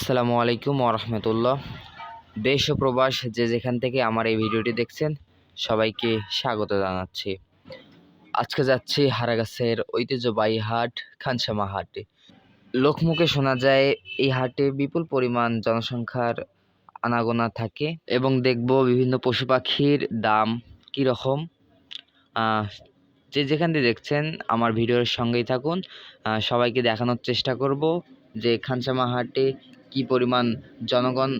আসসালামু আলাইকুম ওরহমতুল্লাহ। দেশ ও প্রবাস যে যেখান থেকে আমার এই ভিডিওটি দেখছেন সবাইকে স্বাগত জানাচ্ছি। আজকে যাচ্ছি হারাগাছের ঐতিহ্যবাহী হাট খানসামা হাটে। লোকমুখে শোনা যায় এই হাটে বিপুল পরিমাণ জনসংখ্যার আনাগোনা থাকে এবং দেখব বিভিন্ন পশু পাখির দাম কীরকম। যে যেখান দিয়ে দেখছেন আমার ভিডিওর সঙ্গেই থাকুন। সবাইকে দেখানোর চেষ্টা করব যে খানসামা হাটে কি পরিমাণ জনগণ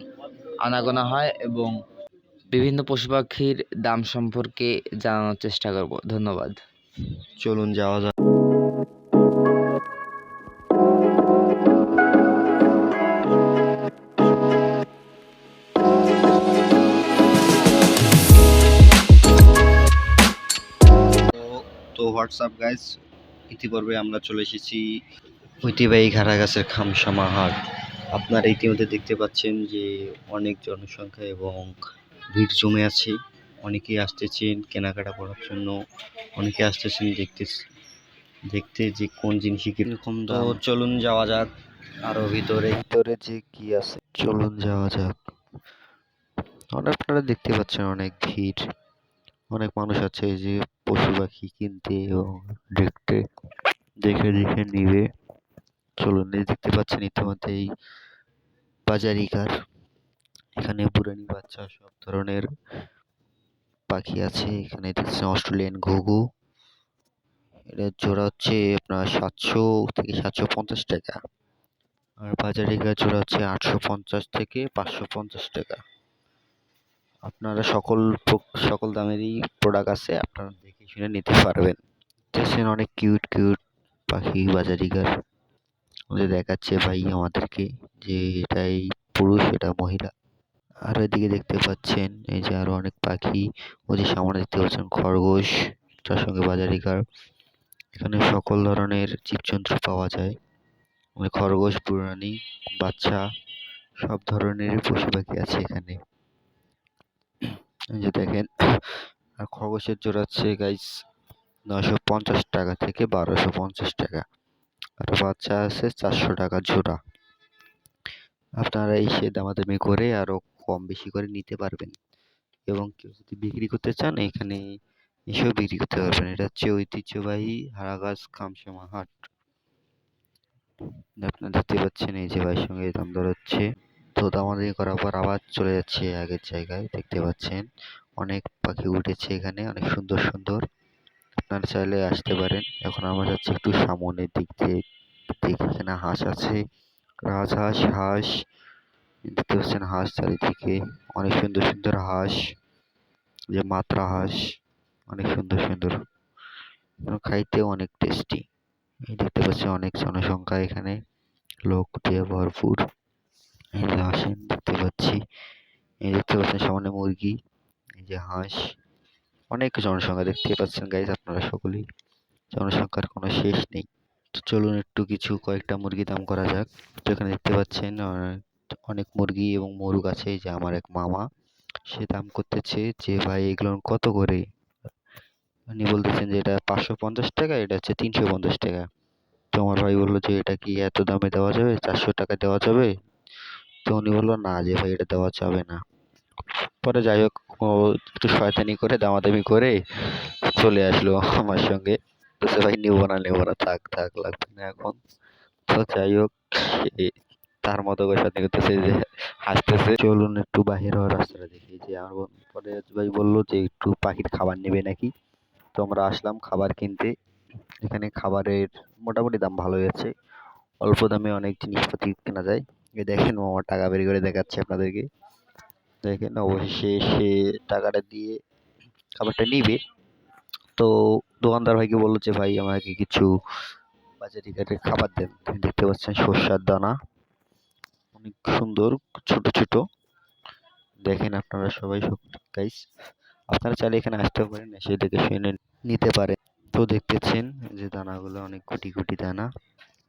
আনাগোনা হয় এবং বিভিন্ন পশু পাখির দাম সম্পর্কে জানানোর চেষ্টা করব। ধন্যবাদ। চলুন যাওয়া যাক। তো হোয়াটসঅ্যাপ গাইজ, ইতিপূর্বে আমরা চলে এসেছি ঐতিহ্যবাহী ঘাটাগাছের খানসামা হাট। আপনারা ইতিমধ্যে দেখতে পাচ্ছেন যে অনেক জনসংখ্যা এবং ভিড় জমে আছে। অনেকেই আসতেছেন কেনাকাটা করার জন্য, অনেকে আসতেছেন দেখতে যে কোন জিনিসই কিরকম দাম। তো চলুন যাওয়া যাক আরো ভিতরে যে কি আছে, চলুন যাওয়া যাক। আপনারা দেখতে পাচ্ছেন অনেক ভিড়, অনেক মানুষ আছে যে পশু পাখি কিনতে এবং দেখতে দেখে নিবে। চলুন, দেখতে পাচ্ছেন ইতিমধ্যে এই বাজারিকার, এখানে বুড়ানি বাচ্চা সব ধরনের পাখি আছে। এখানে দেখছেন অস্ট্রেলিয়ান ঘুঘু, এটা জোড়া হচ্ছে আপনার 700 থেকে 750 টাকা, আর বাজারিকার জোড়া হচ্ছে 850 থেকে 550 টাকা। আপনারা সকল দামেরই প্রোডাক্ট আছে, আপনারা দেখে শুনে নিতে পারবেন। দেখছেন অনেক কিউট পাখি বাজারিকার, ওদের দেখাচ্ছে ভাই আমাদেরকে যে এটাই পুরুষ এটা মহিলা। আর এদিকে দেখতে পাচ্ছেন এই যে আরো অনেক পাখি, ওই যে সামনে দেখতে পাচ্ছেন খরগোশ, তার সঙ্গে বাজারিকার। এখানে সকল ধরনের জীবজন্তু পাওয়া যায়, মানে খরগোশ, বুড়ানি বাচ্চা, সব ধরনের পশু পাখি আছে এখানে। এই যে দেখেন, আর খরগোশের জোড়া হচ্ছে গাইস 950 টাকা থেকে 1250 টাকা, আর বাচ্চা আছে 400 টাকা জোড়া। আপনারা এসে দামাদামি করে আরো কম বেশি করে নিতে পারবেন, এবং কেউ যদি বিক্রি করতে চান এখানে এসেও বিক্রি করতে পারবেন। এটা হচ্ছে ঐতিহ্যবাহী হারাগাছ খানসামা হাট। আপনারা দেখতে পাচ্ছেন এই যে ভাইয়ের সঙ্গে দাম দর হচ্ছে। তো দামাদামি করার পর আবার চলে যাচ্ছে আগের জায়গায়। দেখতে পাচ্ছেন অনেক পাখি উঠেছে এখানে, অনেক সুন্দর সুন্দর। আপনারা চাইলে আসতে পারেন। এখন আমরা যাচ্ছি একটু সামনের দিক দিয়ে, দেখি এখানে হাঁস আছে, হাঁস দেখতে পাচ্ছেন, হাঁস চারিদিকে অনেক সুন্দর সুন্দর হাঁস, যে মাত্রা হাঁস, অনেক সুন্দর সুন্দর, খাইতেও অনেক টেস্টি। এই দেখতে পাচ্ছেন অনেক জনসংখ্যা এখানে, লোক দিয়ে ভরপুর। এই যে আসেন, দেখতে পাচ্ছি এই দেখতে পাচ্ছেন সামনে মুরগি, এই যে হাঁস, অনেক জনসংখ্যা দেখতে পাচ্ছেন গাইজ, আপনারা সকলেই, জনসংখ্যার কোনো শেষ নেই। তো চলুন একটু কয়েকটা মুরগি দাম করা যাক। তো এখানে দেখতে পাচ্ছেন অনেক মুরগি এবং মোরগ আছে। এই যে আমার এক মামা, সে দাম করতেছে যে ভাই এগুলো কত করে। উনি বলতেছেন যে এটা 550 টাকা, এটা হচ্ছে 350 টাকা। তো আমার ভাই বললো যে এটা কি এত দামে দেওয়া যাবে, 400 টাকা দেওয়া যাবে? তো উনি বললো না যে ভাই এটা দেওয়া যাবে না। পরে যাই হোক, ও একটু শয়তানি করে দামাদামি করে চলে আসলো আমার সঙ্গে, বলছে ভাই নেবো না থাক থাক, লাগবে না এখন। তো যাই হোক, তার মতো করে শয়তানি করতেছে, যে হাসতেছে। চলুন একটু বাহির হওয়ার রাস্তাটা দেখি। যে আমার পরে ভাই বললো যে একটু পাখির খাবার নেবে নাকি। তো আমরা আসলাম খাবার কিনতে। এখানে খাবারের মোটামুটি দাম ভালোই আছে, অল্প দামে অনেক জিনিসপাতি কেনা যায়। এই দেখেন মামা টাকা বের করে দেখাচ্ছে আপনাদেরকে, দেখেন অবশেষে সে টাকাটা দিয়ে খাবারটা নিবে। তো দোকানদার ভাইকে বললো যে ভাই আমাকে কিছু বাজারি ঘাটের খাবার দেন। দেখতে পাচ্ছেন সর্ষার দানা, অনেক সুন্দর, ছোট ছোট। দেখেন আপনারা সবাই গাইস, আপনারা চাইলে এখানে আসতে পারেন, এসে দেখে শুনে নিতে পারেন। তো দেখতেছেন যে দানাগুলো অনেক কোটি কোটি দানা।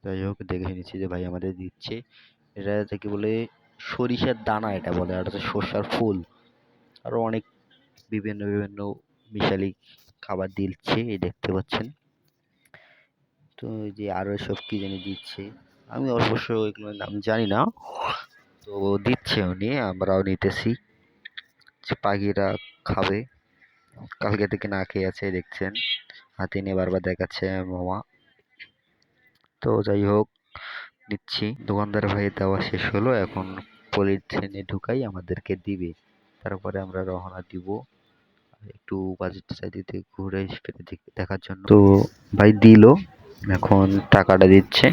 যাই হোক, দেখে নিচ্ছি যে ভাই আমাদের দিচ্ছে, এটা থেকে বলে সরিষার দানা, এটা বলে, আর হচ্ছে সর্ষার ফুল, আরো অনেক বিভিন্ন বিভিন্ন মিশালি খাবার দিচ্ছে, এই দেখতে পাচ্ছেন। তো এই যে আরো সব কি জানি দিচ্ছে, আমি অবশ্য এগুলোর নাম জানি না। তো দিচ্ছে উনি, আমরাও নিতেছি যে পাখিরা খাবে। কালকে থেকে না খেয়ে আছে দেখছেন, হাতে নিয়ে বারবার দেখাচ্ছে মামা। তো যাই হোক, নিচ্ছি। দোকানদার ভাই দেওয়া শেষ হলো, এখন পলিথিনে ঢুকাই আমাদেরকে দিবে, তারপরে আমরা রওনা দিব একটু বাজার টাজার দিতে, ঘুরে ফিরে দেখার জন্য। তো ভাই দিল, এখন টাকাটা দিচ্ছে,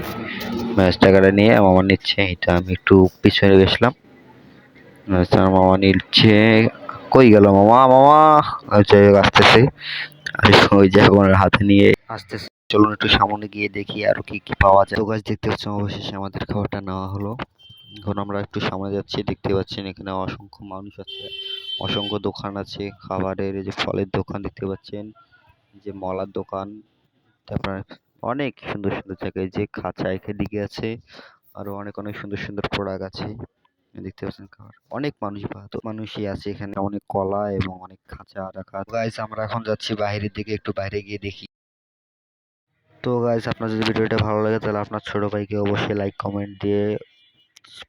ব্যাস টাকাটা নিয়ে মামা নিচ্ছে। এটা আমি একটু পিছনে গেছিলাম, ব্যাস আমার মামা নিচ্ছে। কই গেল মামা? মামা যাই হোক আসতেছে, আর ওই যে এখন হাতে নিয়ে আসতেছে। চলুন একটু সামনে গিয়ে দেখি আর কি কি পাওয়া যায়। তো গাছ দেখতে পাচ্ছেন, অবশেষে আমাদের খাবারটা নেওয়া হলো। এখন আমরা একটু সামনে যাচ্ছি, দেখতে পাচ্ছেন এখানে অসংখ্য মানুষ আছে, অসংখ্য দোকান আছে খাবারের। এই যে ফলের দোকান দেখতে পাচ্ছেন, যে মলার দোকান, তারপর অনেক সুন্দর সুন্দর জায়গায় যে খাঁচা এদিকে আছে, আরো অনেক অনেক সুন্দর সুন্দর প্রোডাক্ট আছে দেখতে পাচ্ছেন। খাবার অনেক মানুষ, মানুষই আছে এখানে, অনেক কলা এবং অনেক খাঁচা রাখা। গাইস আমরা এখন যাচ্ছি বাইরের দিকে, একটু বাইরে গিয়ে দেখি। তো গাইস আপনার যদি ভিডিওটা ভালো লাগে তাহলে আপনার ছোট ভাইকে অবশ্যই লাইক কমেন্ট দিয়ে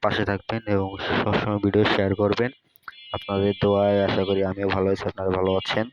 পাশে থাকবেন এবং সবসময় ভিডিও শেয়ার করবেন। আপনাদের দোয়ায় আশা করি আমিও ভালো আছি, আপনারা ভালো আছেন।